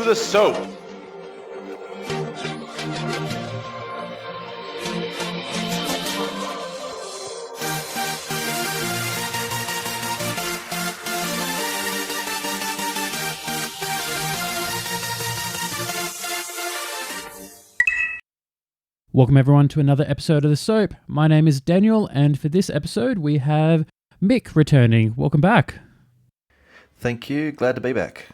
the S.O.A.P. Welcome everyone to another episode of the S.O.A.P. My name is Daniel, and for this episode we have Mick returning. Welcome back. Thank you. Glad to be back.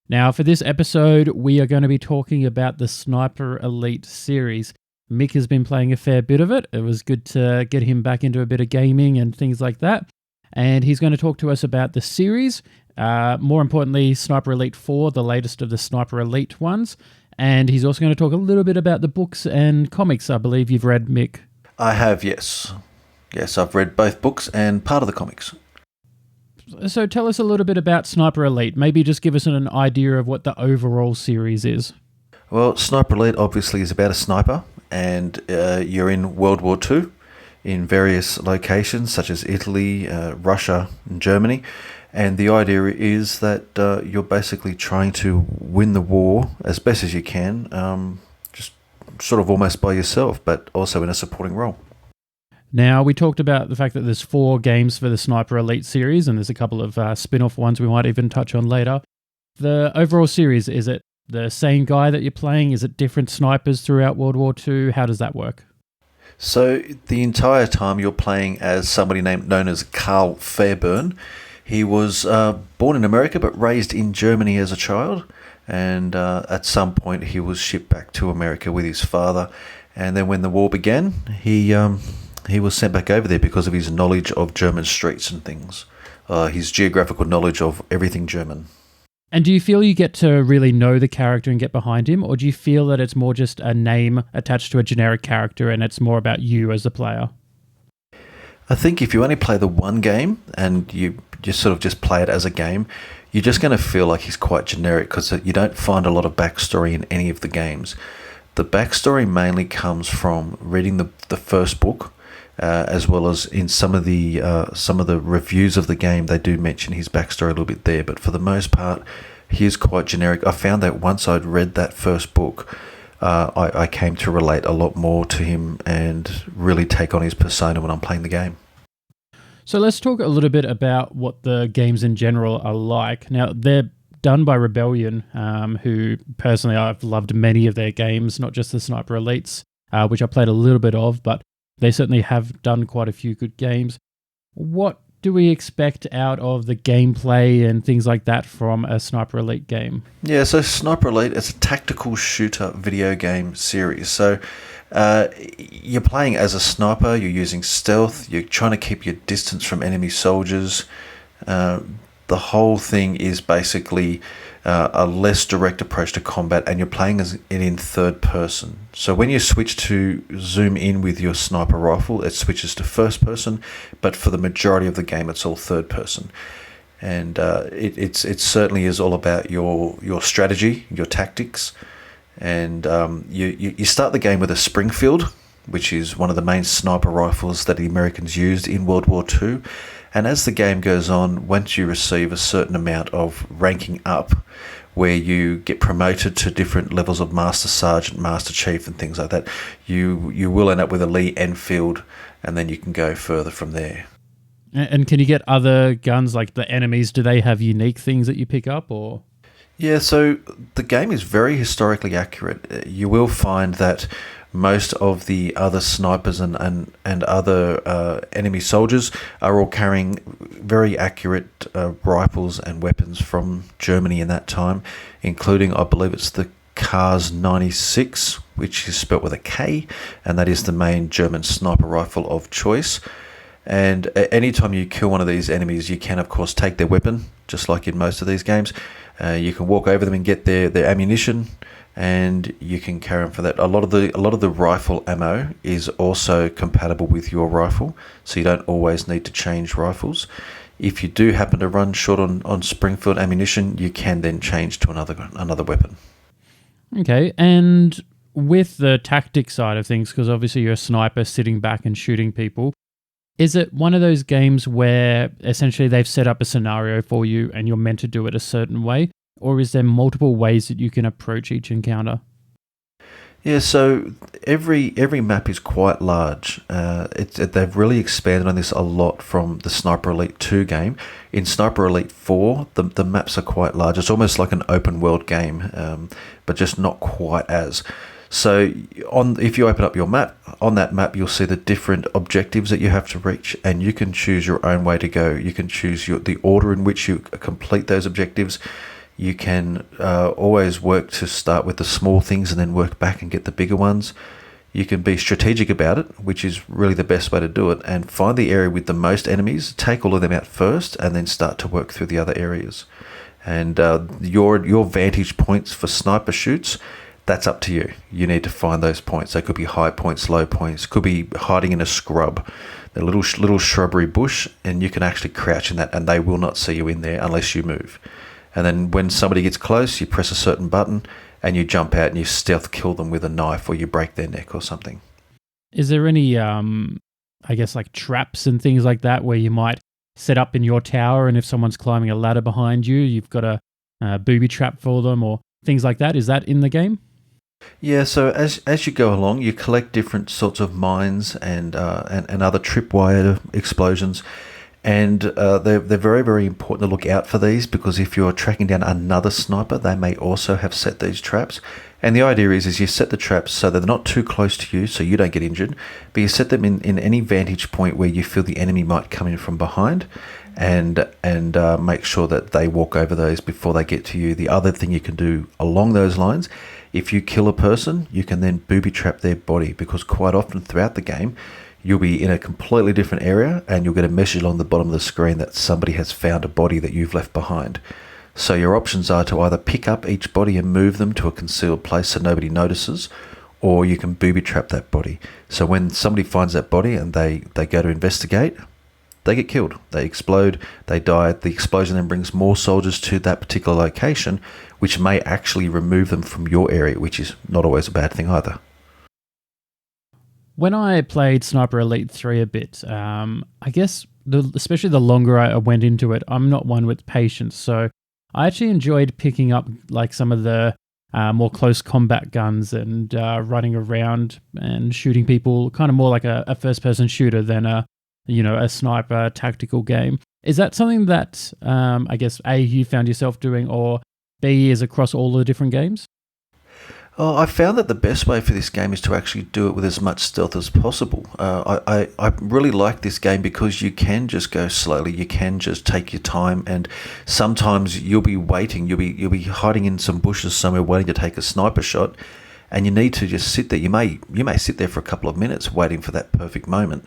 Now, for this episode, we are going to be talking about the Sniper Elite series. Mick has been playing a fair bit of it. It was good to get him back into a bit of gaming and things like that. And he's going to talk to us about the series, more importantly, Sniper Elite 4, the latest of the Sniper Elite ones. And he's also going to talk a little bit about the books and comics I believe you've read, Mick. I have, yes. Yes, I've read both books and part of the comics. So tell us a little bit about Sniper Elite. Maybe just give us an idea of what the overall series is. Well, Sniper Elite obviously is about a sniper, and you're in World War II in various locations such as Italy, Russia, and Germany. And the idea is that you're basically trying to win the war as best as you can, just sort of almost by yourself, but also in a supporting role. Now, we talked about the fact that there's 4 games for the Sniper Elite series, and there's a couple of spin-off ones we might even touch on later. The overall series, is it the same guy that you're playing? Is it different snipers throughout World War II? How does that work? So the entire time you're playing as somebody known as Carl Fairburn. He was born in America but raised in Germany as a child, and at some point he was shipped back to America with his father. And then when the war began, he was sent back over there because of his knowledge of German streets and things, his geographical knowledge of everything German. And do you feel you get to really know the character and get behind him, or do you feel that it's more just a name attached to a generic character and it's more about you as the player? I think if you only play the one game and you sort of just play it as a game, you're just going to feel like he's quite generic because you don't find a lot of backstory in any of the games. The backstory mainly comes from reading the first book, as well as in some of the reviews of the game. They do mention his backstory a little bit there, but for the most part, he is quite generic. I found that once I'd read that first book, I came to relate a lot more to him and really take on his persona when I'm playing the game. So let's talk a little bit about what the games in general are like. Now, they're done by Rebellion, who personally I've loved many of their games, not just the Sniper Elites, which I played a little bit of, but they certainly have done quite a few good games. What do we expect out of the gameplay and things like that from a Sniper Elite game? Yeah, so Sniper Elite is a tactical shooter video game series. So you're playing as a sniper, you're using stealth, you're trying to keep your distance from enemy soldiers. The whole thing is basically a less direct approach to combat, and you're playing it in third person. So when you switch to zoom in with your sniper rifle, it switches to first person, but for the majority of the game it's all third person. And it certainly is all about your strategy, your tactics. And you start the game with a Springfield, which is one of the main sniper rifles that the Americans used in World War II. And as the game goes on, once you receive a certain amount of ranking up, where you get promoted to different levels of Master Sergeant, Master Chief and things like that, you will end up with a Lee Enfield, and then you can go further from there. And can you get other guns, like the enemies? Do they have unique things that you pick up, or...? Yeah, so the game is very historically accurate. You will find that most of the other snipers and other enemy soldiers are all carrying very accurate rifles and weapons from Germany in that time, including, I believe it's the Kars 96, which is spelt with a K, and that is the main German sniper rifle of choice. And anytime you kill one of these enemies, you can, of course, take their weapon, just like in most of these games. You can walk over them and get their ammunition, and you can carry on for that. A lot of the rifle ammo is also compatible with your rifle, so you don't always need to change rifles. If you do happen to run short on Springfield ammunition, you can then change to another weapon. Okay, and with the tactic side of things, because obviously you're a sniper sitting back and shooting people, is it one of those games where essentially they've set up a scenario for you and you're meant to do it a certain way? or is there multiple ways that you can approach each encounter? Yeah, so every map is quite large. They've really expanded on this a lot from the Sniper Elite 2 game. In Sniper Elite 4, the maps are quite large. It's almost like an open world game, but just not quite as. So if you open up your map, on that map you'll see the different objectives that you have to reach, and you can choose your own way to go. You can choose the order in which you complete those objectives. You can always work to start with the small things and then work back and get the bigger ones. You can be strategic about it, which is really the best way to do it, and find the area with the most enemies, take all of them out first, and then start to work through the other areas. And your vantage points for sniper shoots, that's up to you. You need to find those points. They could be high points, low points, could be hiding in a scrub, a little shrubbery bush, and you can actually crouch in that, and they will not see you in there unless you move. And then when somebody gets close, you press a certain button and you jump out and you stealth kill them with a knife, or you break their neck or something. Is there any, I guess, like traps and things like that where you might set up in your tower, and if someone's climbing a ladder behind you, you've got a booby trap for them or things like that? Is that in the game? Yeah, so as you go along, you collect different sorts of mines and other tripwire explosions. And they're very, very important to look out for these, because if you're tracking down another sniper, they may also have set these traps. And the idea is you set the traps so that they're not too close to you, so you don't get injured, but you set them in any vantage point where you feel the enemy might come in from behind, and make sure that they walk over those before they get to you. The other thing you can do along those lines, if you kill a person, you can then booby trap their body, because quite often throughout the game, you'll be in a completely different area and you'll get a message along the bottom of the screen that somebody has found a body that you've left behind. So your options are to either pick up each body and move them to a concealed place so nobody notices, or you can booby trap that body. So when somebody finds that body and they go to investigate, they get killed. They explode, they die. The explosion then brings more soldiers to that particular location, which may actually remove them from your area, which is not always a bad thing either. When I played Sniper Elite 3 a bit, I guess, especially the longer I went into it, I'm not one with patience. So I actually enjoyed picking up like some of the more close combat guns and running around and shooting people, kind of more like a first-person shooter than a sniper tactical game. Is that something that, I guess, A, you found yourself doing, or B, is across all the different games? Oh, I found that the best way for this game is to actually do it with as much stealth as possible. I really like this game because you can just go slowly, you can just take your time, and sometimes you'll be waiting, you'll be hiding in some bushes somewhere waiting to take a sniper shot, and you need to just sit there. You may sit there for a couple of minutes waiting for that perfect moment,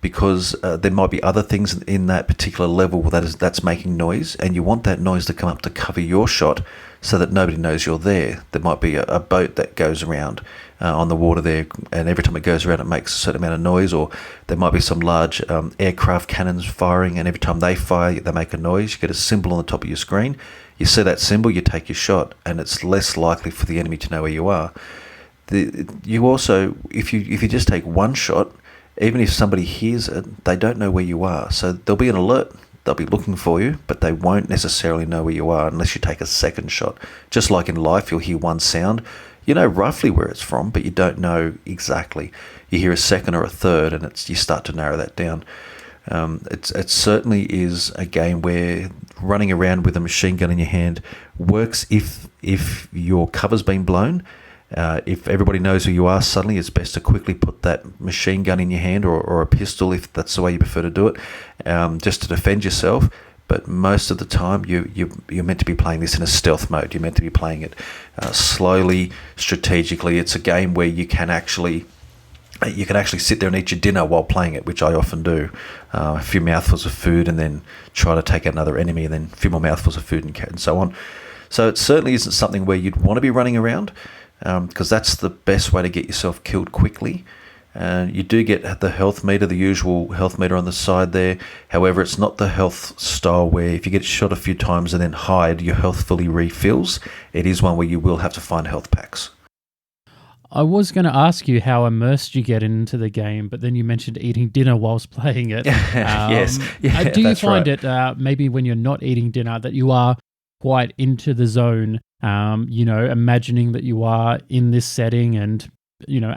because there might be other things in that particular level that's making noise, and you want that noise to come up to cover your shot so that nobody knows you're there. There might be a boat that goes around on the water there, and every time it goes around it makes a certain amount of noise, or there might be some large aircraft cannons firing, and every time they fire they make a noise. You get a symbol on the top of your screen, you see that symbol, you take your shot, and it's less likely for the enemy to know where you are. You also, if you just take one shot, even if somebody hears it, they don't know where you are, so there'll be an alert. They'll be looking for you, but they won't necessarily know where you are unless you take a second shot. Just like in life, you'll hear one sound. You know roughly where it's from, but you don't know exactly. You hear a second or a third, and you start to narrow that down. It certainly is a game where running around with a machine gun in your hand works if your cover's been blown. If everybody knows who you are, suddenly it's best to quickly put that machine gun in your hand, or a pistol if that's the way you prefer to do it, just to defend yourself. But most of the time, you're meant to be playing this in a stealth mode. You're meant to be playing it slowly, strategically. It's a game where you can actually sit there and eat your dinner while playing it, which I often do. A few mouthfuls of food and then try to take out another enemy, and then a few more mouthfuls of food and so on. So it certainly isn't something where you'd want to be running around, because that's the best way to get yourself killed quickly. You do get the health meter, the usual health meter on the side there. However, it's not the health style where if you get shot a few times and then hide, your health fully refills. It is one where you will have to find health packs. I was going to ask you how immersed you get into the game, but then you mentioned eating dinner whilst playing it. Yes. Do you find it maybe when you're not eating dinner that you are quite into the zone, imagining that you are in this setting and,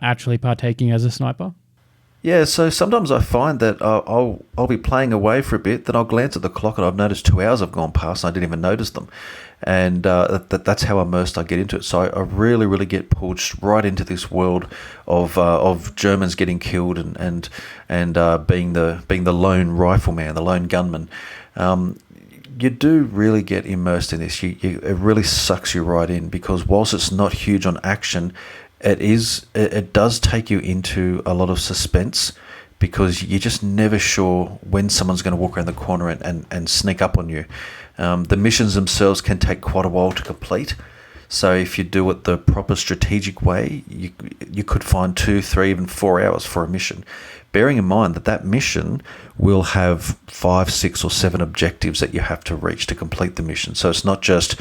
actually partaking as a sniper? Yeah, so sometimes I find that I'll be playing away for a bit, then I'll glance at the clock and I've noticed 2 hours have gone past and I didn't even notice them, and that's how immersed I get into it. So I really, really get pulled right into this world of Germans getting killed and being the lone rifleman, the lone gunman. You do really get immersed in this. It really sucks you right in, because whilst it's not huge on action, it does take you into a lot of suspense, because you're just never sure when someone's going to walk around the corner and sneak up on you. The missions themselves can take quite a while to complete. So if you do it the proper strategic way, you could find 2, 3, even 4 hours for a mission. Bearing in mind that mission will have 5, 6, or 7 objectives that you have to reach to complete the mission. So it's not just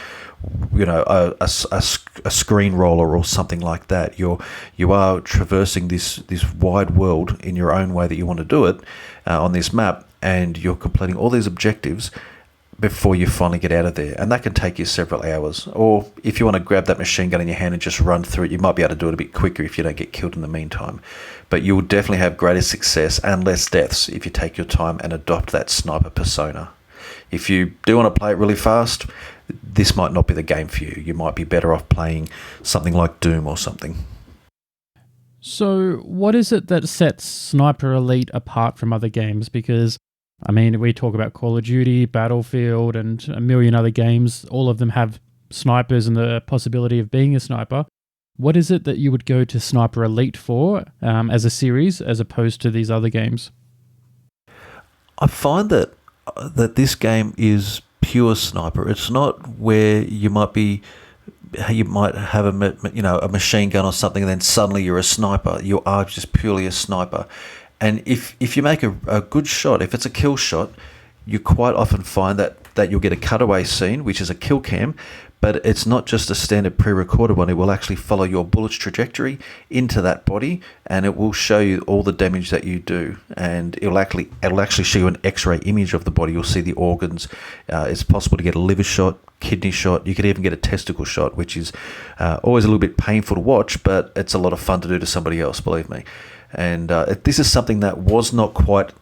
a screen roller or something like that. You are traversing this wide world in your own way that you want to do it on this map, and you're completing all these objectives before you finally get out of there, and that can take you several hours. Or if you want to grab that machine gun in your hand and just run through it, you might be able to do it a bit quicker if you don't get killed in the meantime. But you will definitely have greater success and less deaths if you take your time and adopt that sniper persona. If you do want to play it really fast, this might not be the game for you. You might be better off playing something like Doom or something. So what is it that sets Sniper Elite apart from other games? Because we talk about Call of Duty, Battlefield, and a million other games. All of them have snipers and the possibility of being a sniper. What is it that you would go to Sniper Elite for as a series, as opposed to these other games? I find that this game is pure sniper. It's not where you might have a machine gun or something, and then suddenly you're a sniper. You are just purely a sniper. And if you make a good shot, if it's a kill shot, you quite often find that you'll get a cutaway scene, which is a kill cam, but it's not just a standard pre-recorded one. It will actually follow your bullet's trajectory into that body, and it will show you all the damage that you do. And it'll actually show you an X-ray image of the body. You'll see the organs. It's possible to get a liver shot, kidney shot. You could even get a testicle shot, which is always a little bit painful to watch, but it's a lot of fun to do to somebody else, believe me. And this is something that was not quite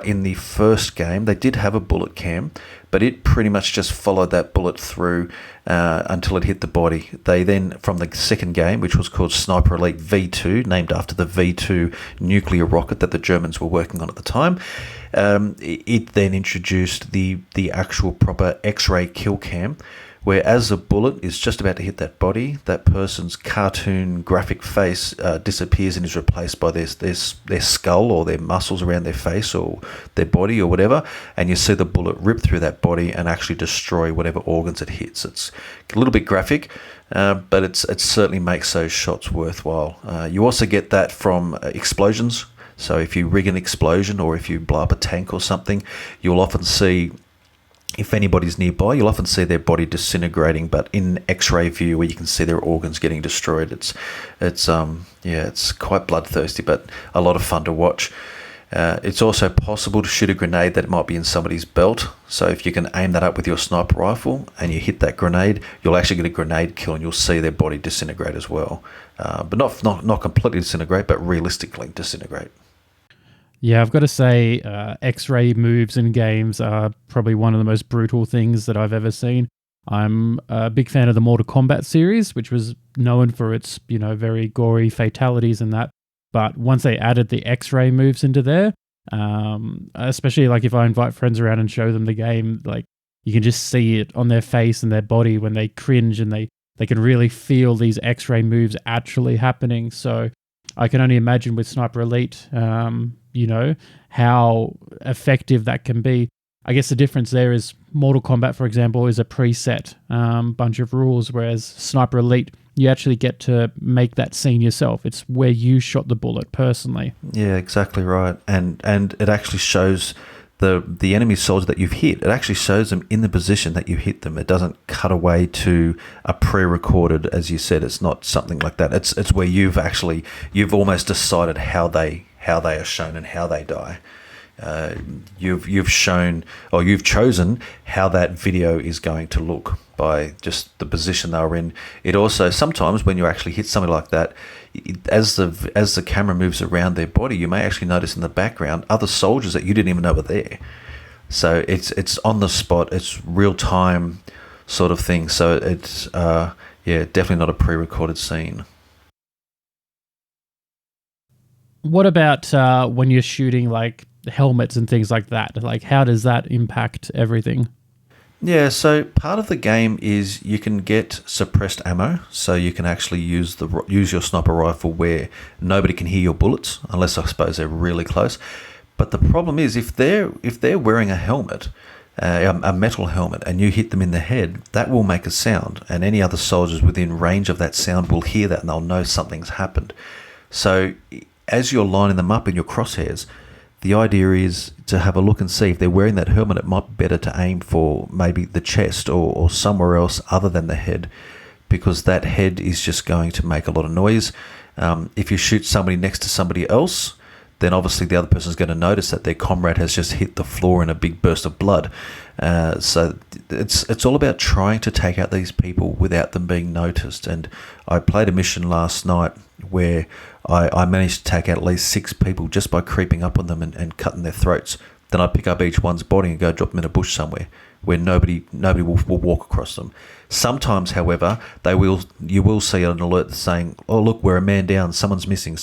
in the first game. They did have a bullet cam, but it pretty much just followed that bullet through until it hit the body. They then, from the second game, which was called Sniper Elite V2, named after the V2 nuclear rocket that the Germans were working on at the time, it then introduced the actual proper X-ray kill cam, where as the bullet is just about to hit that body, that person's cartoon graphic face disappears and is replaced by their skull or their muscles around their face or their body or whatever, and you see the bullet rip through that body and actually destroy whatever organs it hits. It's a little bit graphic, but it certainly makes those shots worthwhile. You also get that from explosions. So if you rig an explosion or if you blow up a tank or something, you'll often see, if anybody's nearby, you'll often see their body disintegrating, but in X-ray view, where you can see their organs getting destroyed. It's quite bloodthirsty, but a lot of fun to watch. It's also possible to shoot a grenade that might be in somebody's belt. So if you can aim that up with your sniper rifle and you hit that grenade, you'll actually get a grenade kill, and you'll see their body disintegrate as well. But not completely disintegrate, but realistically disintegrate. Yeah, I've got to say, X-ray moves in games are probably one of the most brutal things that I've ever seen. I'm a big fan of the Mortal Kombat series, which was known for its, very gory fatalities and that. But once they added the X-ray moves into there, especially like if I invite friends around and show them the game, like you can just see it on their face and their body when they cringe, and they can really feel these X-ray moves actually happening. So I can only imagine with Sniper Elite, how effective that can be. I guess the difference there is Mortal Kombat, for example, is a preset bunch of rules, whereas Sniper Elite, you actually get to make that scene yourself. It's where you shot the bullet personally. Yeah, exactly right. And it actually shows the enemy soldier that you've hit. It actually shows them in the position that you hit them. It doesn't cut away to a pre-recorded, as you said. It's not something like that. It's where you've almost decided how they are shown and how they die. you've shown, or you've chosen how that video is going to look by just the position they were in. It also, sometimes when you actually hit something like that, as the camera moves around their body, you may actually notice in the background other soldiers that you didn't even know were there. So it's on the spot, it's real time sort of thing. So it's definitely not a pre-recorded scene. What about when you're shooting like helmets and things like that? Like, how does that impact everything? Yeah, so part of the game is you can get suppressed ammo, so you can actually use your sniper rifle where nobody can hear your bullets, unless I suppose they're really close. But the problem is if they're wearing a helmet, a metal helmet, and you hit them in the head, that will make a sound, and any other soldiers within range of that sound will hear that and they'll know something's happened. So as you're lining them up in your crosshairs, the idea is to have a look and see if they're wearing that helmet. It might be better to aim for maybe the chest or somewhere else other than the head, because that head is just going to make a lot of noise. If you shoot somebody next to somebody else, then obviously the other person's going to notice that their comrade has just hit the floor in a big burst of blood. So it's all about trying to take out these people without them being noticed. And I played a mission last night where I managed to take out at least 6 people just by creeping up on them and cutting their throats. Then I'd pick up each one's body and go drop them in a bush somewhere where nobody will walk across them. Sometimes, however, you will see an alert saying, "Oh, look, we're a man down, someone's missing.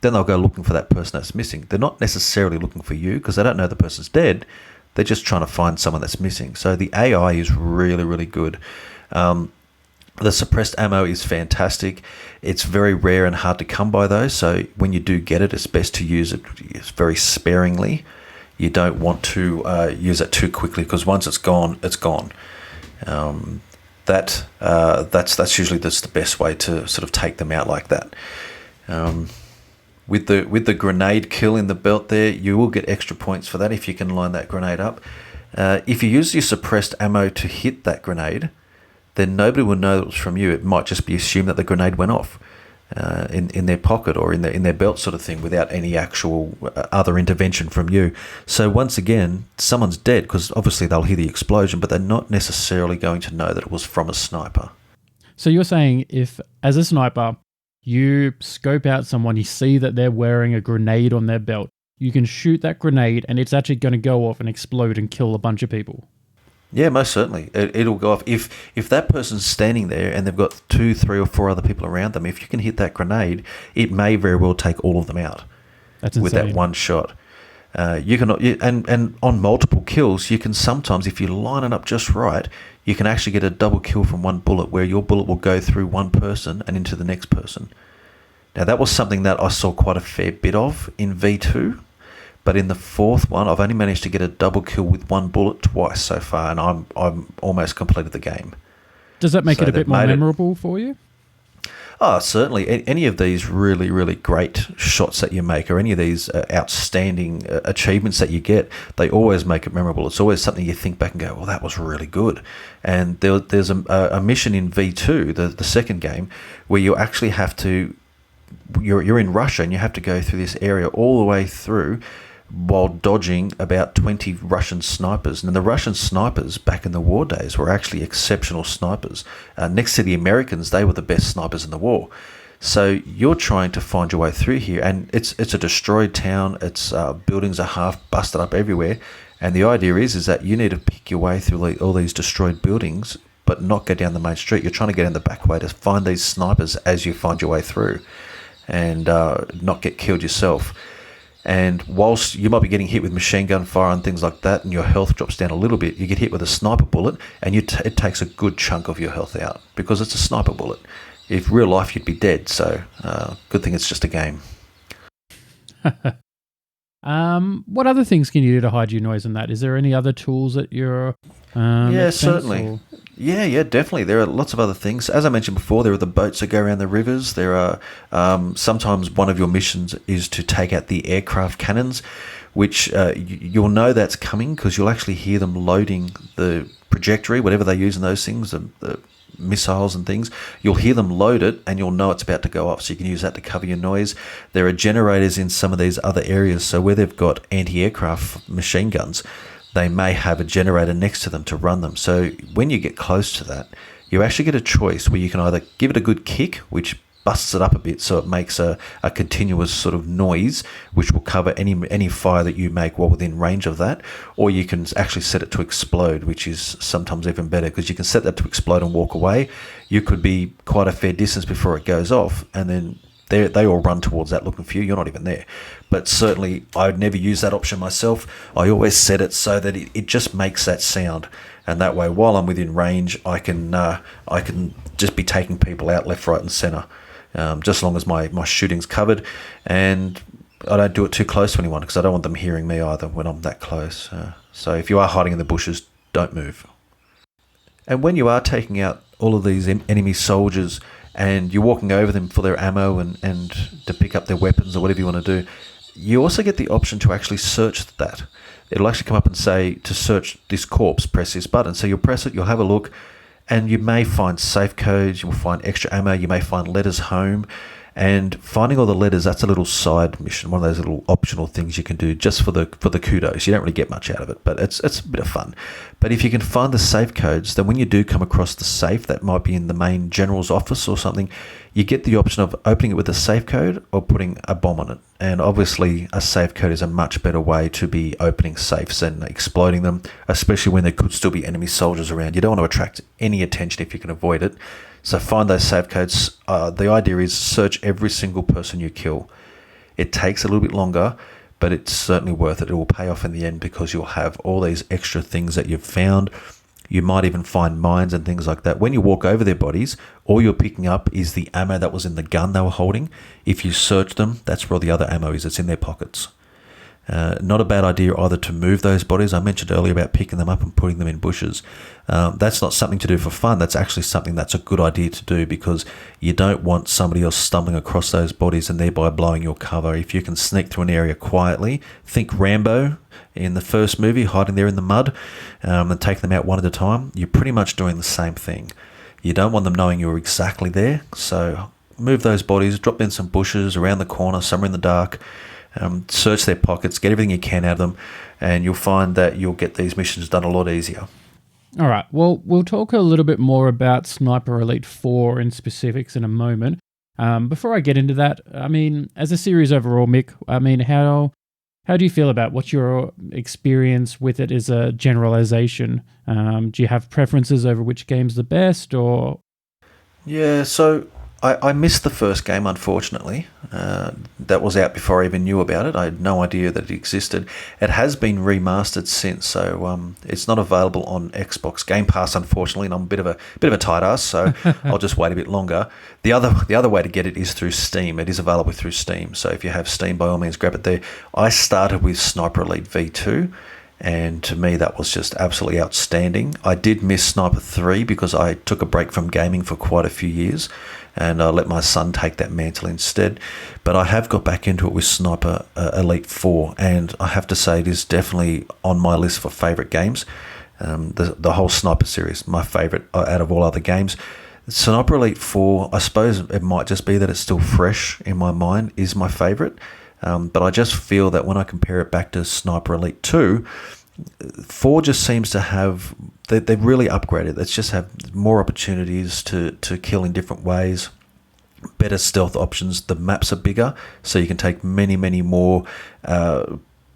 Then they'll go looking for that person that's missing. They're not necessarily looking for you because they don't know the person's dead. They're just trying to find someone that's missing. So the AI is really, really good. The suppressed ammo is fantastic. It's very rare and hard to come by though. So when you do get it, it's best to use it very sparingly. You don't want to use it too quickly because once it's gone, it's gone. That's usually just the best way to sort of take them out like that. With the grenade kill in the belt there, you will get extra points for that if you can line that grenade up. If you use your suppressed ammo to hit that grenade, then nobody will know it was from you. It might just be assumed that the grenade went off in their pocket or in their belt sort of thing without any actual other intervention from you. So once again, someone's dead because obviously they'll hear the explosion, but they're not necessarily going to know that it was from a sniper. So you're saying if, as a sniper, you scope out someone, you see that they're wearing a grenade on their belt, you can shoot that grenade and it's actually going to go off and explode and kill a bunch of people. Yeah, most certainly. It'll go off. If that person's standing there and they've got 2, 3 or 4 other people around them, if you can hit that grenade, it may very well take all of them out. That's insane. With that one shot. You can, and on multiple kills, you can sometimes, if you line it up just right, you can actually get a double kill from one bullet where your bullet will go through one person and into the next person. Now, that was something that I saw quite a fair bit of in V2, but in the 4th one, I've only managed to get a double kill with one bullet twice so far, and I'm almost completed the game. Does that make it a bit more memorable for you? Oh, certainly. Any of these really, really great shots that you make or any of these outstanding achievements that you get, they always make it memorable. It's always something you think back and go, well, that was really good. And there's a mission in V2, the second game, where you actually have to, you're in Russia and you have to go through this area all the way through while dodging about 20 Russian snipers. And the Russian snipers back in the war days were actually exceptional snipers. Next to the Americans, they were the best snipers in the war. So you're trying to find your way through here, and it's a destroyed town. Its buildings are half busted up everywhere. And the idea is that you need to pick your way through all these destroyed buildings, but not go down the main street. You're trying to get in the back way to find these snipers as you find your way through and not get killed yourself. And whilst you might be getting hit with machine gun fire and things like that, and your health drops down a little bit, you get hit with a sniper bullet, and it takes a good chunk of your health out because it's a sniper bullet. If real life, you'd be dead. So good thing it's just a game. What other things can you do to hide your noise in that? Is there any other tools that you're... yeah, certainly. Or? Yeah, definitely. There are lots of other things. As I mentioned before, there are the boats that go around the rivers. There are sometimes one of your missions is to take out the aircraft cannons, which you'll know that's coming because you'll actually hear them loading the trajectory, whatever they use in those things, the missiles and things, you'll hear them load it and you'll know it's about to go off. So you can use that to cover your noise. There are generators in some of these other areas. So where they've got anti-aircraft machine guns, they may have a generator next to them to run them. So when you get close to that, you actually get a choice where you can either give it a good kick, which busts it up a bit so it makes a continuous sort of noise, which will cover any fire that you make while within range of that, or you can actually set it to explode, which is sometimes even better because you can set that to explode and walk away. You could be quite a fair distance before it goes off, and then they all run towards that looking for you. You're not even there. But certainly I would never use that option myself. I always set it so that it just makes that sound, and that way while I'm within range I can just be taking people out left, right and centre. Just as long as my shooting's covered, and I don't do it too close to anyone because I don't want them hearing me either when I'm that close. So if you are hiding in the bushes, don't move. And when you are taking out all of these enemy soldiers and you're walking over them for their ammo and to pick up their weapons or whatever you want to do, you also get the option to actually search that. It'll actually come up and say, to search this corpse, press this button. So you'll press it, you'll have a look, and you may find safe codes, you will find extra ammo, you may find letters home. And finding all the letters, that's a little side mission, one of those little optional things you can do just for the kudos. You don't really get much out of it, but it's a bit of fun. But if you can find the safe codes, then when you do come across the safe that might be in the main general's office or something, you get the option of opening it with a safe code or putting a bomb on it. And obviously a safe code is a much better way to be opening safes and exploding them, especially when there could still be enemy soldiers around. You don't want to attract any attention if you can avoid it. So find those safe codes. The idea is search every single person you kill. It takes a little bit longer, but it's certainly worth it. It will pay off in the end because you'll have all these extra things that you've found. You might even find mines and things like that. When you walk over their bodies, all you're picking up is the ammo that was in the gun they were holding. If you search them, that's where all the other ammo is. It's in their pockets. Not a bad idea either to move those bodies. I mentioned earlier about picking them up and putting them in bushes. That's not something to do for fun. That's actually something that's a good idea to do because you don't want somebody else stumbling across those bodies and thereby blowing your cover. If you can sneak through an area quietly, think Rambo in the first movie, hiding there in the mud, and take them out one at a time, you're pretty much doing the same thing. You don't want them knowing you're exactly there, so move those bodies, drop in some bushes around the corner, somewhere in the dark. Search their pockets, get everything you can out of them, and you'll find that you'll get these missions done a lot easier. All right. Well, we'll talk a little bit more about Sniper Elite 4 in specifics in a moment. Before I get into that, I mean, as a series overall, Mick, I mean, how do you feel about what's your experience with it as a generalization? Do you have preferences over which game's the best, or? Yeah, so I missed the first game, unfortunately. That was out before I even knew about it. I had no idea that it existed. It has been remastered since, so it's not available on Xbox Game Pass, unfortunately, and I'm a bit of a tight ass, so I'll just wait a bit longer. The other way to get it is through Steam. It is available through Steam, so if you have Steam, by all means, grab it there. I started with Sniper Elite V2, and to me that was just absolutely outstanding. I did miss Sniper 3 because I took a break from gaming for quite a few years, and I let my son take that mantle instead. But I have got back into it with Sniper Elite 4, and I have to say it is definitely on my list for favourite games. The whole Sniper series, my favourite out of all other games. Sniper Elite 4, I suppose it might just be that it's still fresh in my mind, is my favourite. But I just feel that when I compare it back to Sniper Elite 2, 4 just seems to have, they've really upgraded. It's just have more opportunities to kill in different ways, better stealth options. The maps are bigger, so you can take many, many more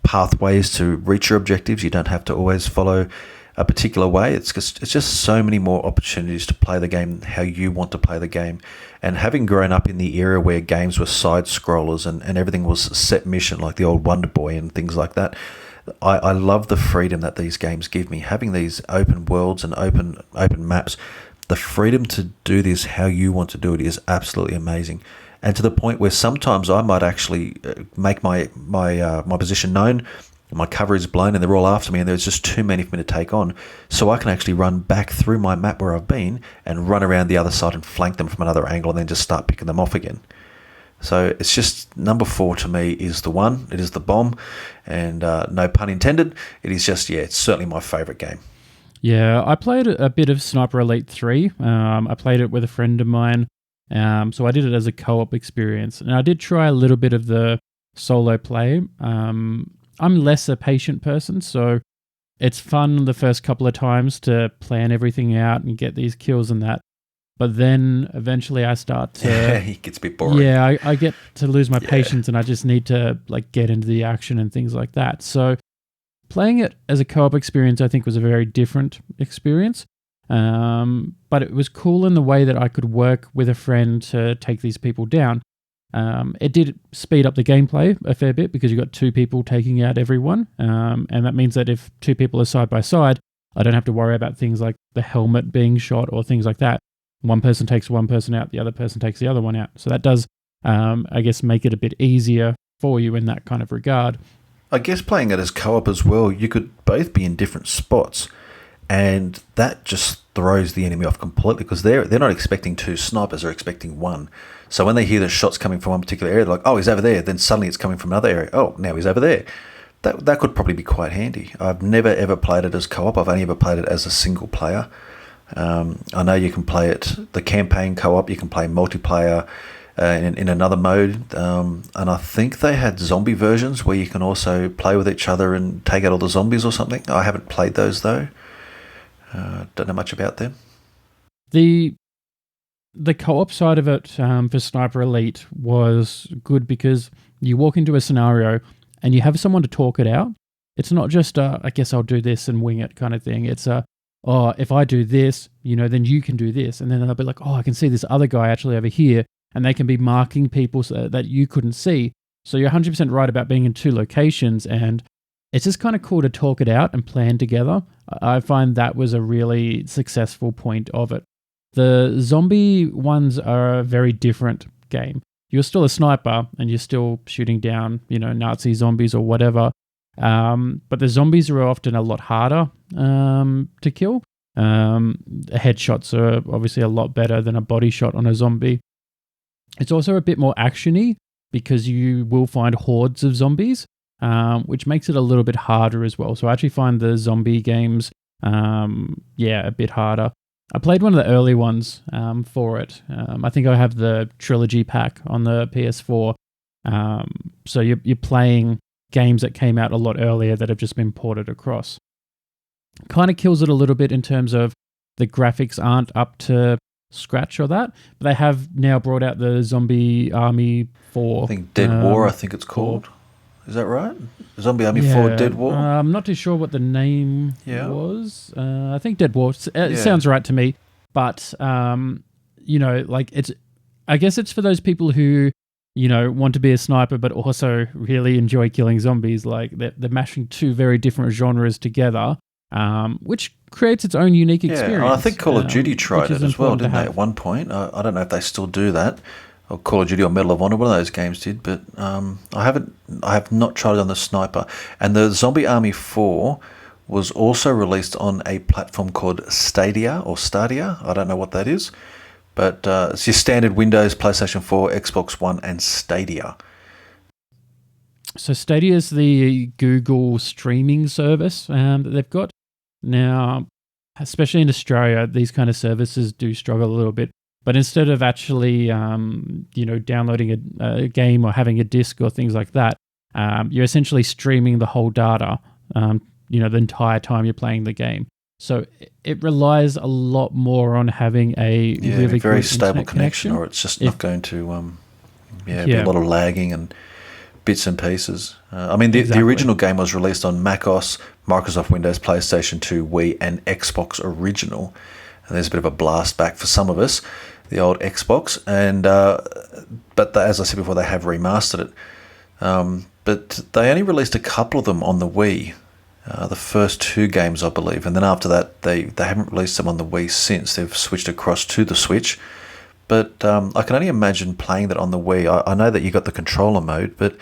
pathways to reach your objectives. You don't have to always follow a particular way. It's just so many more opportunities to play the game how you want to play the game. And having grown up in the era where games were side scrollers and everything was set mission, like the old Wonder Boy and things like that, I love the freedom that these games give me. Having these open worlds and open maps, the freedom to do this how you want to do it is absolutely amazing. And to the point where sometimes I might actually make my position known, my cover is blown and they're all after me and there's just too many for me to take on. So I can actually run back through my map where I've been and run around the other side and flank them from another angle and then just start picking them off again. So it's just number 4 to me is the one. It is the bomb, and no pun intended. It is just, it's certainly my favourite game. Yeah, I played a bit of Sniper Elite 3. I played it with a friend of mine. So I did it as a co-op experience. And I did try a little bit of the solo play. I'm less a patient person, so it's fun the first couple of times to plan everything out and get these kills and that. But then eventually I start to... It gets a bit boring. Yeah, I get to lose my Yeah. patience and I just need to like get into the action and things like that. So playing it as a co-op experience, I think, was a very different experience. But it was cool in the way that I could work with a friend to take these people down. It did speed up the gameplay a fair bit because you got two people taking out everyone. And that means that if two people are side by side, I don't have to worry about things like the helmet being shot or things like that. One person takes one person out, the other person takes the other one out. So that does, I guess, make it a bit easier for you in that kind of regard. I guess playing it as co-op as well, you could both be in different spots, and that just throws the enemy off completely because they're not expecting two snipers, they're expecting one. So when they hear the shots coming from one particular area, they're like, oh, he's over there. Then suddenly it's coming from another area. Oh, now he's over there. That could probably be quite handy. I've never ever played it as co-op. I've only ever played it as a single player. I know you can play it, the campaign co-op, you can play multiplayer in another mode, and I think they had zombie versions where you can also play with each other and take out all the zombies or something. I haven't played those though. Don't know much about them. The co-op side of it for Sniper Elite was good because you walk into a scenario and you have someone to talk it out. It's not just I guess I'll do this and wing it kind of thing. It's oh, if I do this, then you can do this. And then they'll be like, oh, I can see this other guy actually over here. And they can be marking people so that you couldn't see. So you're 100% right about being in two locations. And it's just kind of cool to talk it out and plan together. I find that was a really successful point of it. The zombie ones are a very different game. You're still a sniper and you're still shooting down, Nazi zombies or whatever. But the zombies are often a lot harder to kill. Headshots are obviously a lot better than a body shot on a zombie. It's also a bit more actiony because you will find hordes of zombies, which makes it a little bit harder as well. So I actually find the zombie games, a bit harder. I played one of the early ones for it. I think I have the trilogy pack on the PS4. So you're playing games that came out a lot earlier that have just been ported across. Kind of kills it a little bit in terms of the graphics aren't up to scratch or that, but they have now brought out the Zombie Army 4. I think Dead War, I think it's called. Is that right? Zombie Army 4 Dead War? I'm not too sure what the name was. I think Dead War. It sounds right to me. But, I guess it's for those people who, want to be a sniper but also really enjoy killing zombies. Like, they're mashing two very different genres together, which creates its own unique experience. Yeah, I think Call of Duty tried it as well, didn't they, at one point? I don't know if they still do that. Or Call of Duty or Medal of Honor, one of those games did, but I have not tried it on the sniper. And the Zombie Army 4 was also released on a platform called Stadia. I don't know what that is, but it's your standard Windows, PlayStation 4, Xbox One, and Stadia. So Stadia is the Google streaming service that they've got. Now, especially in Australia, these kind of services do struggle a little bit. But instead of actually, downloading a game or having a disc or things like that, you're essentially streaming the whole data, the entire time you're playing the game. So it relies a lot more on having a really very good stable connection, or it's just not going to be a lot of lagging and bits and pieces. The original game was released on macOS, Microsoft Windows, PlayStation 2, Wii, and Xbox Original. And there's a bit of a blast back for some of us, the old Xbox. And but as I said before, they have remastered it. But they only released a couple of them on the Wii. The first two games, I believe. And then after that, they haven't released them on the Wii since. They've switched across to the Switch. But I can only imagine playing that on the Wii. I know that you got the controller mode, but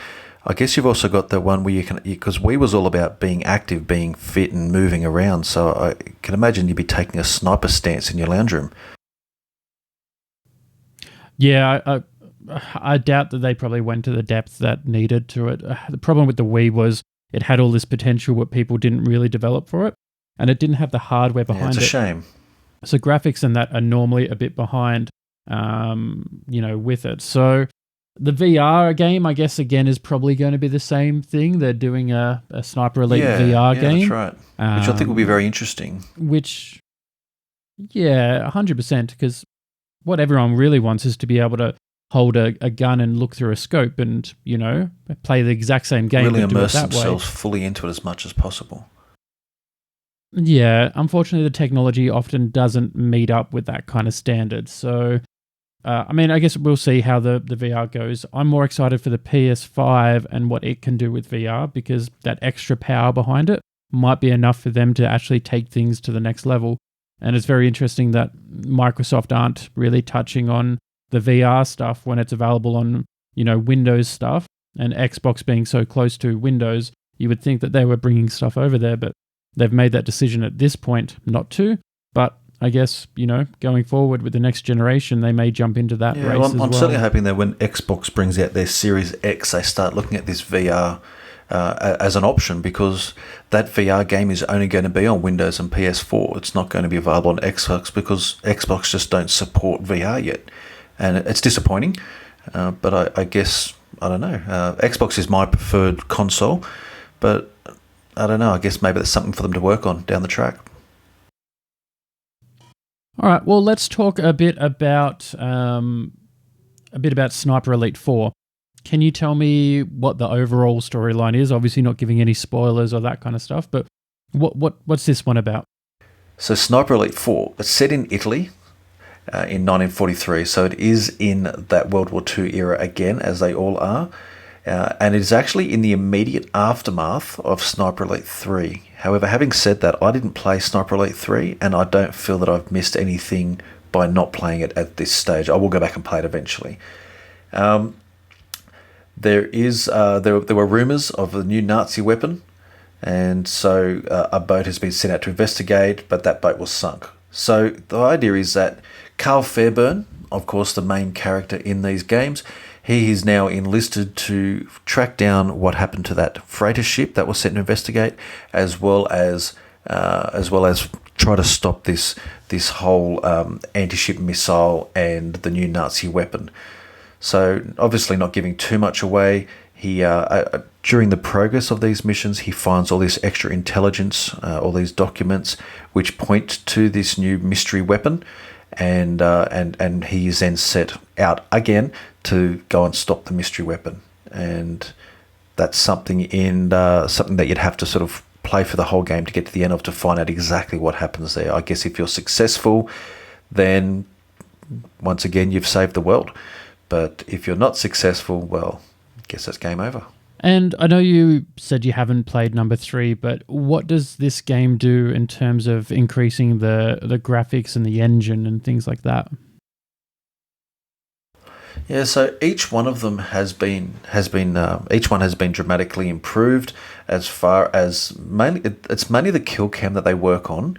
I guess you've also got the one where you can, because Wii was all about being active, being fit and moving around. So I can imagine you'd be taking a sniper stance in your lounge room. Yeah, I doubt that they probably went to the depth that needed to it. The problem with the Wii was it had all this potential, but people didn't really develop for it. and it didn't have the hardware Yeah, behind it's a it. shame. So graphics and that are normally a bit behind, with it. So the VR game, I guess, again, is probably going to be the same thing. They're doing a Sniper Elite VR Yeah, game. that's right. Which I think will be very interesting. Which, yeah, 100%, because what everyone really wants is to be able to hold a gun and look through a scope and, play the exact same game. Really but do it immerse that themselves way. fully into it as much as possible. Yeah, unfortunately, the technology often doesn't meet up with that kind of standard. So, I guess we'll see how the VR goes. I'm more excited for the PS5 and what it can do with VR, because that extra power behind it might be enough for them to actually take things to the next level. And it's very interesting that Microsoft aren't really touching on the VR stuff when it's available on, Windows stuff, and Xbox being so close to Windows. You would think that they were bringing stuff over there, but they've made that decision at this point not to. But I guess, going forward with the next generation, they may jump into that race as well. I'm certainly hoping that when Xbox brings out their Series X, they start looking at this VR as an option, because that VR game is only going to be on Windows and PS4. It's not going to be available on Xbox because Xbox just don't support VR yet. And it's disappointing, but I guess, I don't know. Xbox is my preferred console, but I don't know. I guess maybe there's something for them to work on down the track. All right. Well, let's talk a bit about Sniper Elite 4. Can you tell me what the overall storyline is? Obviously, not giving any spoilers or that kind of stuff, but what's this one about? So, Sniper Elite 4, it's set in Italy in 1943. So it is in that World War II era again, as they all are. And it is actually in the immediate aftermath of Sniper Elite 3. However, having said that, I didn't play Sniper Elite 3, and I don't feel that I've missed anything by not playing it at this stage. I will go back and play it eventually. There were rumours of a new Nazi weapon, and so a boat has been sent out to investigate, but that boat was sunk. So the idea is that Carl Fairburn, of course the main character in these games, he is now enlisted to track down what happened to that freighter ship that was sent to investigate, as well as try to stop this whole anti-ship missile and the new Nazi weapon. So obviously, not giving too much away, he during the progress of these missions, he finds all this extra intelligence, all these documents which point to this new mystery weapon, and he is then set out again to go and stop the mystery weapon. And that's something that you'd have to sort of play for the whole game to get to the end of, to find out exactly what happens there. I guess if you're successful, then once again you've saved the world. But if you're not successful, well, I guess that's game over. And I know you said you haven't played number 3, but what does this game do in terms of increasing the graphics and the engine and things like that? Yeah, so each one of them has been dramatically improved. As far as it's mainly the kill cam that they work on,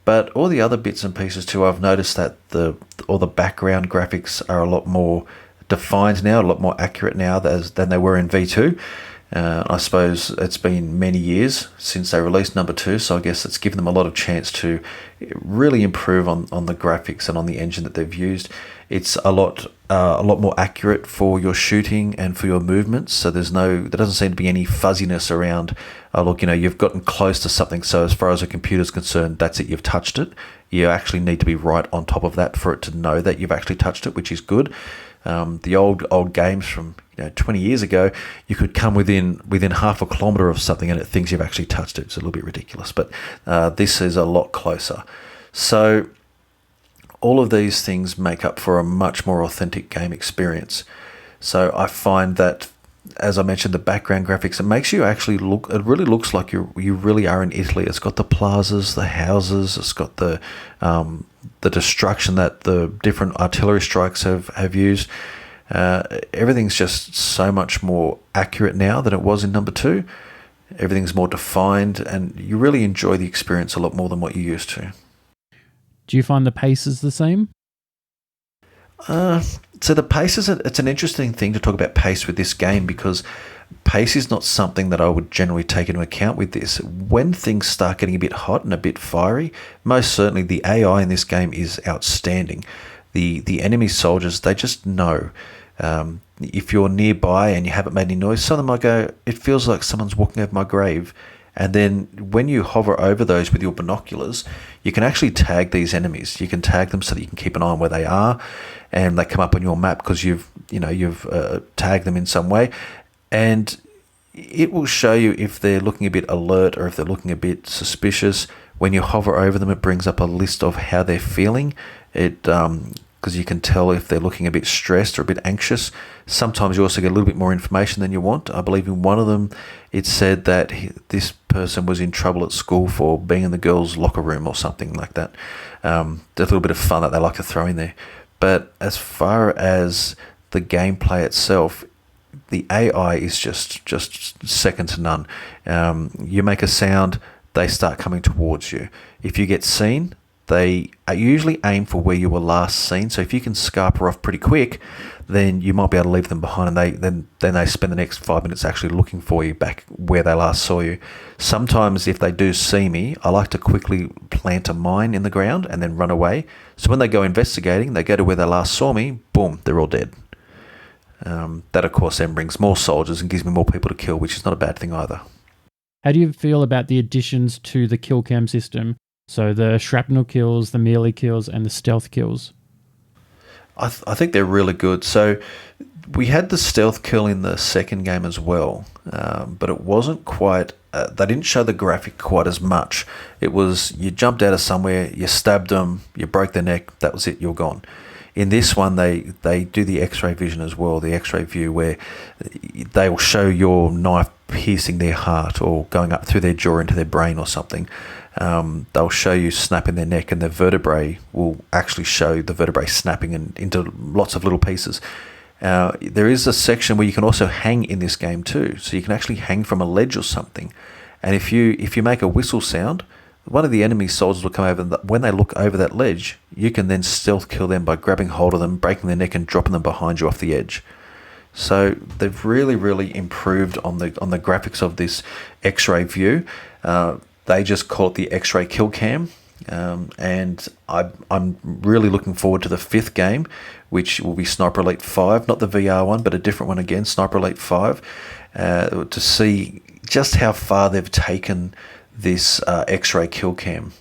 but all the other bits and pieces too. I've noticed that all the background graphics are a lot more defined now, a lot more accurate now than they were in V2. I suppose it's been many years since they released number 2, so I guess it's given them a lot of chance to really improve on the graphics and on the engine that they've used. It's a lot more accurate for your shooting and for your movements, so there doesn't seem to be any fuzziness around, look, you've gotten close to something, so as far as a computer's concerned, that's it, you've touched it. You actually need to be right on top of that for it to know that you've actually touched it, which is good. The old games from 20 years ago, you could come within half a kilometre of something and it thinks you've actually touched it. It's a little bit ridiculous, but this is a lot closer. So all of these things make up for a much more authentic game experience. So I find that, as I mentioned, the background graphics, it makes you actually look, it really looks like you really are in Italy. It's got the plazas, the houses, it's got the destruction that the different artillery strikes have used. Everything's just so much more accurate now than it was in number 2. Everything's more defined, and you really enjoy the experience a lot more than what you used to. Do you find the pace is the same? So the pace it's an interesting thing to talk about pace with this game, because Pace is not something that I would generally take into account with this. When things start getting a bit hot and a bit fiery, most certainly the AI in this game is outstanding. The enemy soldiers, they just know. If you're nearby and you haven't made any noise, some of them might go, it feels like someone's walking over my grave. And then when you hover over those with your binoculars, you can actually tag these enemies. You can tag them so that you can keep an eye on where they are, and they come up on your map because you've tagged them in some way. And it will show you if they're looking a bit alert or if they're looking a bit suspicious. When you hover over them, it brings up a list of how they're feeling. Because you can tell if they're looking a bit stressed or a bit anxious. Sometimes you also get a little bit more information than you want. I believe in one of them, it said that this person was in trouble at school for being in the girls' locker room or something like that. There's a little bit of fun that they like to throw in there. But as far as the gameplay itself, the AI is just second to none. You make a sound, they start coming towards you. If you get seen, they usually aim for where you were last seen. So if you can scarper off pretty quick, then you might be able to leave them behind, and then they spend the next 5 minutes actually looking for you back where they last saw you. Sometimes if they do see me, I like to quickly plant a mine in the ground and then run away. So when they go investigating, they go to where they last saw me, boom, they're all dead. That of course then brings more soldiers and gives me more people to kill, which is not a bad thing either. How do you feel about the additions to the kill cam system? So the shrapnel kills, the melee kills, and the stealth kills. I think they're really good. So we had the stealth kill in the second game as well, but it wasn't quite... they didn't show the graphic quite as much. It was, you jumped out of somewhere, you stabbed them, you broke their neck, that was it, you're gone. In this one, they do the X-ray vision as well, the X-ray view, where they will show your knife piercing their heart or going up through their jaw into their brain or something. They'll show you snapping their neck, and their vertebrae will actually show the vertebrae snapping into lots of little pieces. There is a section where you can also hang in this game too, so you can actually hang from a ledge or something. And if you make a whistle sound, one of the enemy soldiers will come over, and when they look over that ledge, you can then stealth kill them by grabbing hold of them, breaking their neck, and dropping them behind you off the edge. So they've really improved on the graphics of this X-ray view. They just call it the X-ray kill cam, and I'm really looking forward to the fifth game, which will be Sniper Elite 5, not the VR one, but a different one again, Sniper Elite 5, to see just how far they've taken this X-ray kill cam.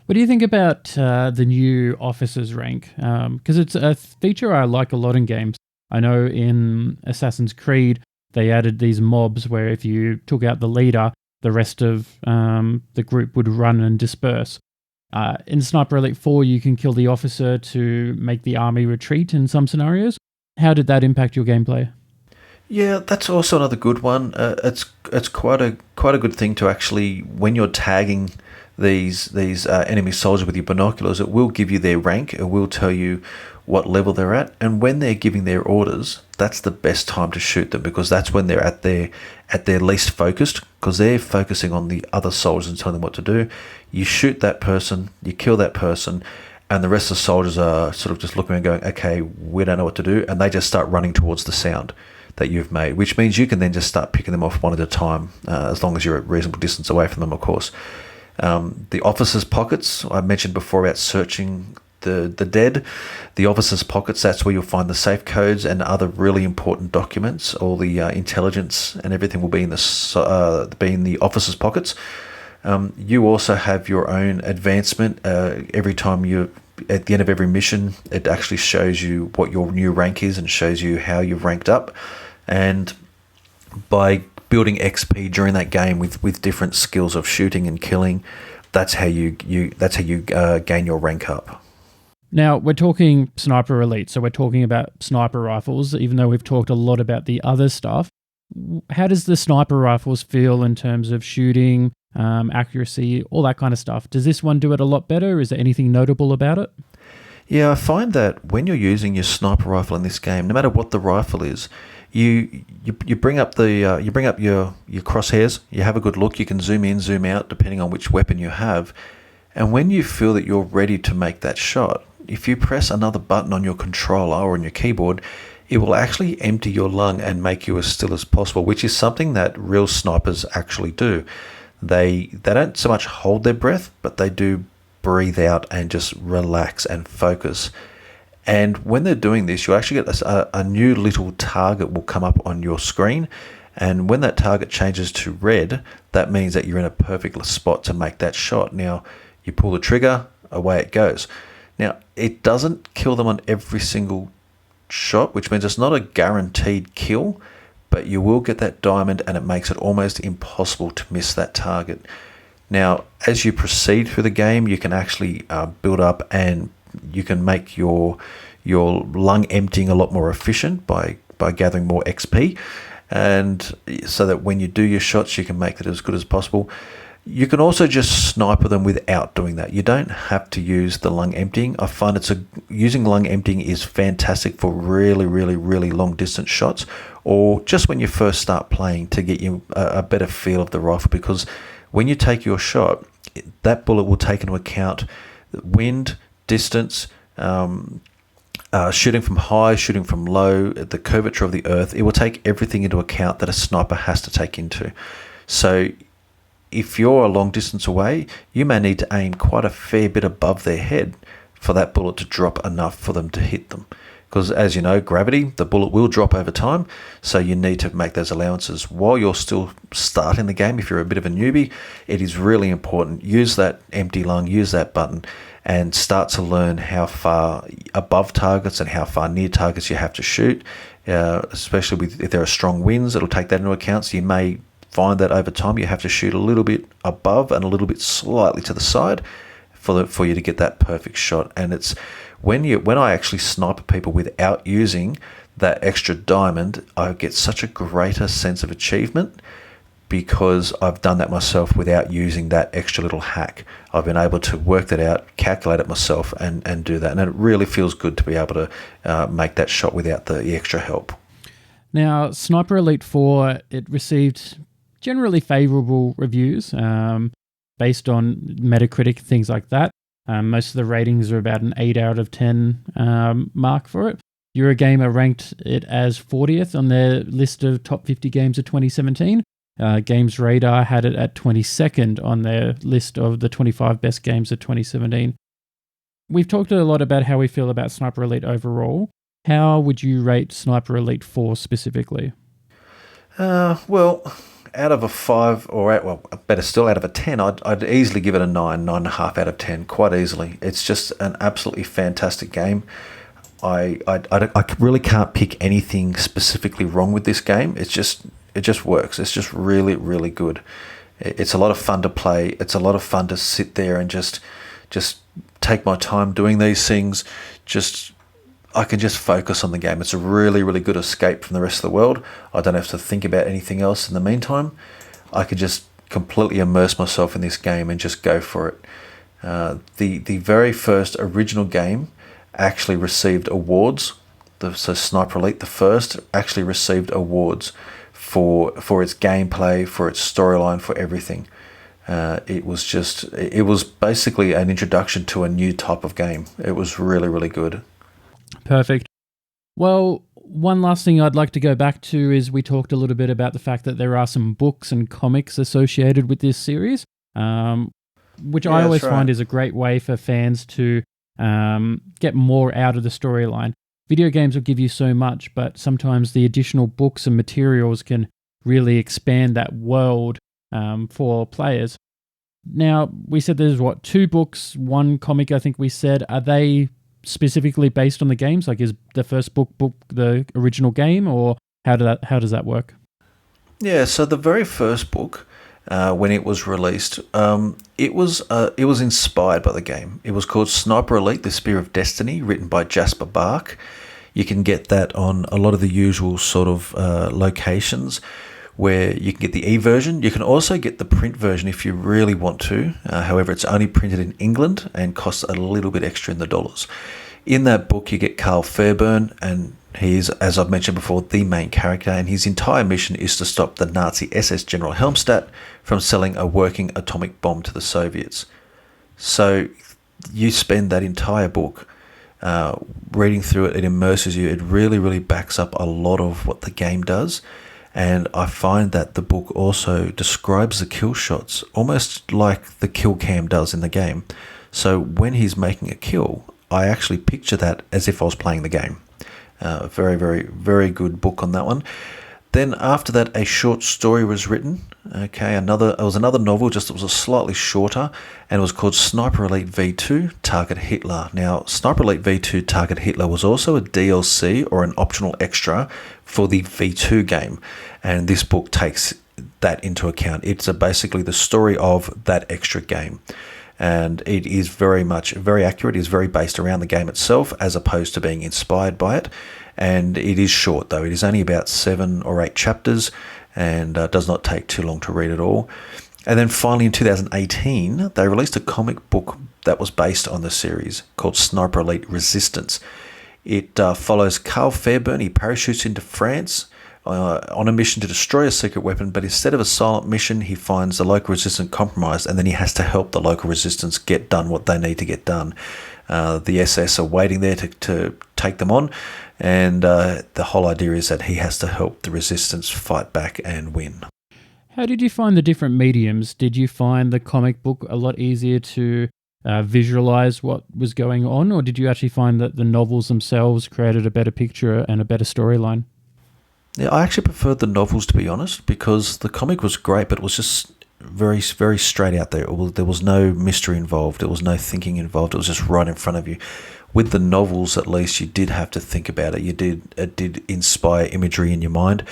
What do you think about the new officer's rank? Because it's a feature I like a lot in games. I know in Assassin's Creed, they added these mobs where if you took out the leader, the rest of the group would run and disperse. In Sniper Elite 4, you can kill the officer to make the army retreat in some scenarios. How did that impact your gameplay? Yeah, that's also another good one. It's quite a good thing to actually, when you're tagging these enemy soldiers with your binoculars, it will give you their rank. It will tell you what level they're at, and when they're giving their orders, that's the best time to shoot them, because that's when they're at their least focused, because they're focusing on the other soldiers and telling them what to do. You shoot that person, you kill that person, and the rest of the soldiers are sort of just looking and going, okay, we don't know what to do, and they just start running towards the sound that you've made, which means you can then just start picking them off one at a time, as long as you're at reasonable distance away from them, of course. The officers' pockets, I mentioned before about searching the dead. The officers' pockets, that's where you'll find the safe codes and other really important documents. All the intelligence and everything will be in the officers' pockets. You also have your own advancement. Every time at the end of every mission, it actually shows you what your new rank is and shows you how you've ranked up. And by building XP during that game with different skills of shooting and killing, that's how you gain your rank up. Now, we're talking Sniper Elite, so we're talking about sniper rifles, even though we've talked a lot about the other stuff. How does the sniper rifles feel in terms of shooting, accuracy, all that kind of stuff? Does this one do it a lot better? Is there anything notable about it? Yeah, I find that when you're using your sniper rifle in this game, no matter what the rifle is, you bring up your crosshairs, you have a good look, you can zoom in, zoom out, depending on which weapon you have. And when you feel that you're ready to make that shot, if you press another button on your controller or on your keyboard, it will actually empty your lung and make you as still as possible, which is something that real snipers actually do. They don't so much hold their breath, but they do breathe out and just relax and focus. And when they're doing this, you actually get a new little target will come up on your screen. And when that target changes to red, that means that you're in a perfect spot to make that shot. Now, you pull the trigger, away it goes. Now, it doesn't kill them on every single shot, which means it's not a guaranteed kill, but you will get that diamond, and it makes it almost impossible to miss that target. Now, as you proceed through the game, you can actually build up, and you can make your lung emptying a lot more efficient by gathering more XP, and so that when you do your shots, you can make it as good as possible. You can also just sniper them without doing that. You don't have to use the lung emptying. I find using lung emptying is fantastic for really, really, really long distance shots, or just when you first start playing to get you a better feel of the rifle, because when you take your shot, that bullet will take into account wind, distance, shooting from high, shooting from low, the curvature of the earth. It will take everything into account that a sniper has to take into. So if you're a long distance away, you may need to aim quite a fair bit above their head for that bullet to drop enough for them to hit them. Because as you know, gravity, the bullet will drop over time, so you need to make those allowances. While you're still starting the game, if you're a bit of a newbie, it is really important. Use that empty lung, use that button, and start to learn how far above targets and how far near targets you have to shoot, especially if there are strong winds. It'll take that into account, so you may find that over time you have to shoot a little bit above and a little bit slightly to the side for you to get that perfect shot. And it's when I actually snipe people without using that extra diamond, I get such a greater sense of achievement, because I've done that myself without using that extra little hack. I've been able to work that out, calculate it myself, and do that. And it really feels good to be able to make that shot without the extra help. Now, Sniper Elite 4, it received generally favorable reviews based on Metacritic, things like that. Most of the ratings are about an 8 out of 10 mark for it. Eurogamer ranked it as 40th on their list of top 50 games of 2017. Games Radar had it at 22nd on their list of the 25 best games of 2017. We've talked a lot about how we feel about Sniper Elite overall. How would you rate Sniper Elite 4 specifically? Well, out of a 5, or better still, out of a 10, I'd easily give it a 9.5 out of 10, quite easily. It's just an absolutely fantastic game. I really can't pick anything specifically wrong with this game. It just works. It's just really, really good. It's a lot of fun to play. It's a lot of fun to sit there and just take my time doing these things. I can just focus on the game. It's a really, really good escape from the rest of the world. I don't have to think about anything else in the meantime. I could just completely immerse myself in this game and just go for it. The very first original game actually received awards. So Sniper Elite, the first, actually received awards for its gameplay, for its storyline, for everything. It was basically an introduction to a new type of game. It was really, really good. Perfect. Well, one last thing I'd like to go back to is we talked a little bit about the fact that there are some books and comics associated with this series, which I always find is a great way for fans to get more out of the storyline. Video games will give you so much, but sometimes the additional books and materials can really expand that world for players. Now, we said there's 2 books, 1 comic, I think we said. Are they specifically based on the games? Like, is the first book the original game, or how does that work? Yeah, so the very first book, when it was released, it was inspired by the game. It was called Sniper Elite: The Spear of Destiny, written by Jasper Bark. You can get that on a lot of the usual sort of locations where you can get the e-version. You can also get the print version if you really want to. However, it's only printed in England and costs a little bit extra in the dollars. In that book, you get Carl Fairburn, and he's, as I've mentioned before, the main character, and his entire mission is to stop the Nazi SS General Helmstadt from selling a working atomic bomb to the Soviets. So you spend that entire book reading through it, it immerses you. It really, really backs up a lot of what the game does. And I find that the book also describes the kill shots almost like the kill cam does in the game. So when he's making a kill, I actually picture that as if I was playing the game. Very, very, very good book on that one. Then after that, a short story was written. Okay, it was another novel, just it was a slightly shorter, and it was called Sniper Elite V2 Target Hitler. Now, Sniper Elite V2 Target Hitler was also a DLC or an optional extra for the V2 game, and this book takes that into account. It's basically the story of that extra game, and it is very accurate. It is very based around the game itself as opposed to being inspired by it. And it is short, though. It is only about 7 or 8 chapters and does not take too long to read at all. And then finally in 2018, they released a comic book that was based on the series called Sniper Elite Resistance. It follows Carl Fairburn. He parachutes into France on a mission to destroy a secret weapon, but instead of a silent mission, he finds the local resistance compromised, and then he has to help the local resistance get done what they need to get done. The SS are waiting there to take them on, and the whole idea is that he has to help the resistance fight back and win. How did you find the different mediums? Did you find the comic book a lot easier to visualize what was going on, or did you actually find that the novels themselves created a better picture and a better storyline? Yeah, I actually preferred the novels, to be honest, because the comic was great, but it was just very, very straight out there. There was no mystery involved. There was no thinking involved. It was just right in front of you. With the novels, at least, you did have to think about it. It did inspire imagery in your mind.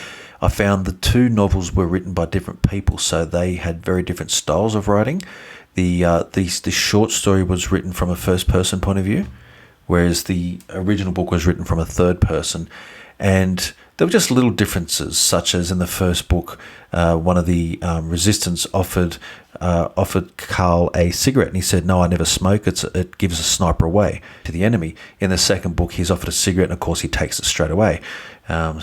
I found the 2 novels were written by different people, so they had very different styles of writing. The short story was written from a first-person point of view, whereas the original book was written from a third person. And there were just little differences, such as in the first book, one of the resistance offered Carl a cigarette, and he said, "No, I never smoke. It gives a sniper away to the enemy." In the second book, he's offered a cigarette, and of course, he takes it straight away.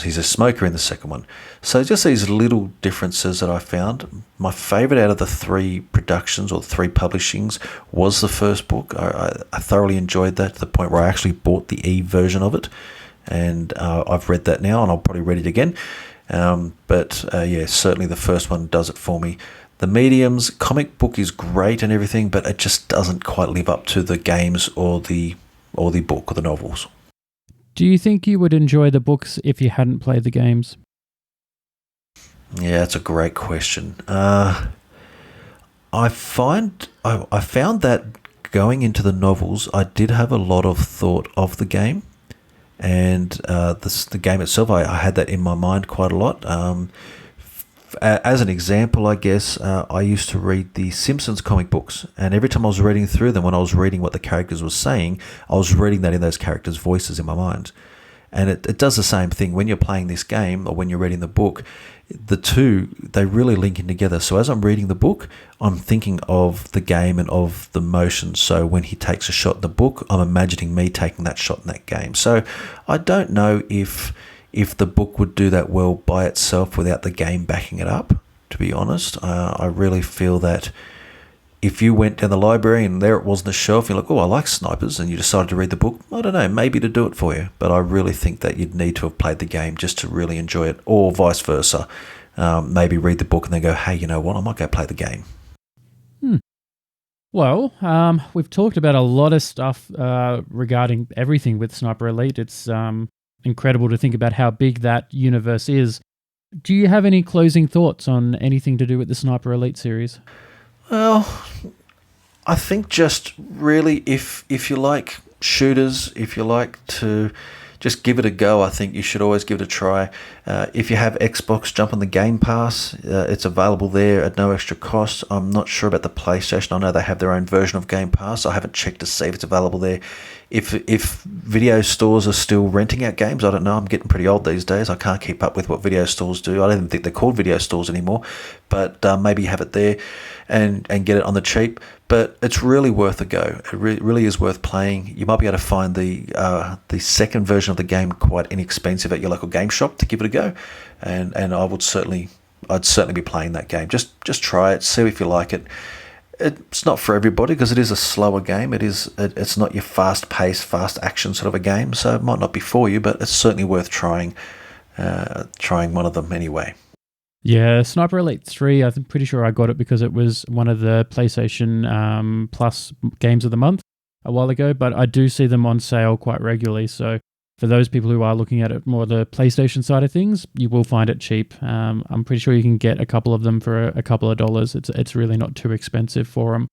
He's a smoker in the second one. So just these little differences that I found. My favourite out of the 3 productions or 3 publishings was the first book. I thoroughly enjoyed that to the point where I actually bought the e-version of it. And I've read that now, and I'll probably read it again. But certainly the first one does it for me. The mediums, comic book is great and everything, but it just doesn't quite live up to the games or the book or the novels. Do you think you would enjoy the books if you hadn't played the games? Yeah, that's a great question. I found that going into the novels, I did have a lot of thought of the game. And the game itself, I had that in my mind quite a lot. As an example, I guess, I used to read the Simpsons comic books, and every time I was reading through them, when I was reading what the characters were saying, I was reading that in those characters' voices in my mind. And it does the same thing when you're playing this game or when you're reading the book. The two, they really link in together. So as I'm reading the book, I'm thinking of the game and of the motions. So when he takes a shot in the book, I'm imagining me taking that shot in that game. So I don't know if the book would do that well by itself without the game backing it up, to be honest. I really feel that if you went down the library and there it was on the shelf, you're like, oh, I like snipers, and you decided to read the book, I don't know, maybe to do it for you. But I really think that you'd need to have played the game just to really enjoy it, or vice versa. Maybe read the book and then go, hey, you know what, I might go play the game. Well, we've talked about a lot of stuff regarding everything with Sniper Elite. It's incredible to think about how big that universe is. Do you have any closing thoughts on anything to do with the Sniper Elite series? Well, I think just really if you like shooters, if you like to just give it a go, I think you should always give it a try. If you have Xbox, jump on the Game Pass. It's available there at no extra cost. I'm not sure about the PlayStation. I know they have their own version of Game Pass. I haven't checked to see if it's available there. If video stores are still renting out games, I don't know. I'm getting pretty old these days. I can't keep up with what video stores do. I don't even think they're called video stores anymore. But maybe have it there and get it on the cheap. But it's really worth a go. It really is worth playing. You might be able to find the second version of the game quite inexpensive at your local game shop to give it a go. And I'd certainly be playing that game. Just try it, see if you like it. It's not for everybody because it is a slower game. It's not your fast-paced, fast action sort of a game, so it might not be for you, but it's certainly worth trying one of them anyway. Yeah, Sniper Elite 3, I'm pretty sure I got it because it was one of the PlayStation Plus games of the month a while ago, but I do see them on sale quite regularly, so for those people who are looking at it more the PlayStation side of things, you will find it cheap. I'm pretty sure you can get a couple of them for a couple of dollars. It's really not too expensive for them.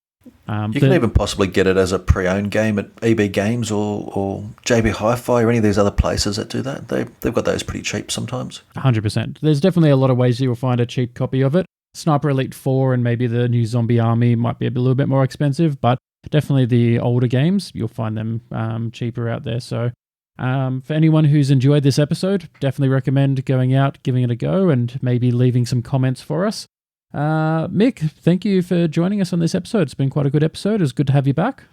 You can even possibly get it as a pre-owned game at EB Games or JB Hi-Fi or any of these other places that do that. They've got those pretty cheap sometimes. 100%. There's definitely a lot of ways you will find a cheap copy of it. Sniper Elite 4 and maybe the new Zombie Army might be a little bit more expensive, but definitely the older games, you'll find them cheaper out there. So for anyone who's enjoyed this episode, definitely recommend going out, giving it a go, and maybe leaving some comments for us. Mick, thank you for joining us on this episode. It's been quite a good episode. It's good to have you back.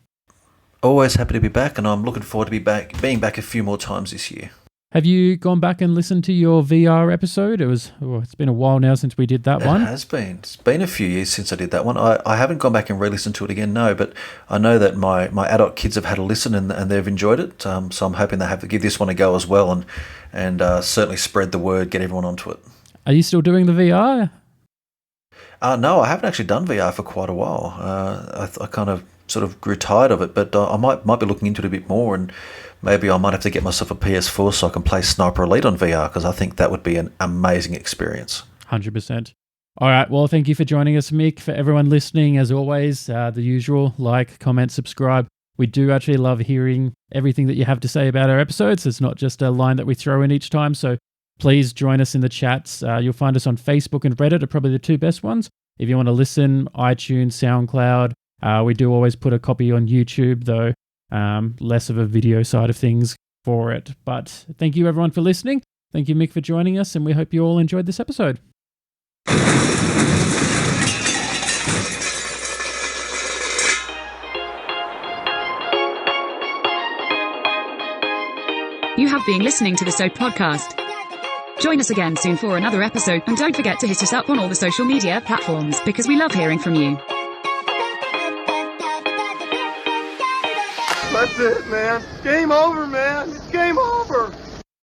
Always happy to be back, and I'm looking forward to being back a few more times this year. Have you gone back and listened to your VR episode? It's been a while now since we did that one. It has been. It's been a few years since I did that one. I haven't gone back and re-listened to it again, no, but I know that my adult kids have had a listen and they've enjoyed it, so I'm hoping they have to give this one a go as well and certainly spread the word, get everyone onto it. Are you still doing the VR? No, I haven't actually done VR for quite a while. I kind of sort of grew tired of it, but I might be looking into it a bit more, and maybe I might have to get myself a PS4 so I can play Sniper Elite on VR, because I think that would be an amazing experience. 100%. All right, well, thank you for joining us, Mick. For everyone listening, as always, the usual, like, comment, subscribe. We do actually love hearing everything that you have to say about our episodes. It's not just a line that we throw in each time, so please join us in the chats. You'll find us on Facebook and Reddit are probably the two best ones. If you want to listen, iTunes, SoundCloud. We do always put a copy on YouTube, though less of a video side of things for it. But thank you, everyone, for listening. Thank you, Mick, for joining us, and we hope you all enjoyed this episode. You have been listening to the S.O.A.P podcast. Join us again soon for another episode, and don't forget to hit us up on all the social media platforms because we love hearing from you. That's it, man. Game over, man. It's game over.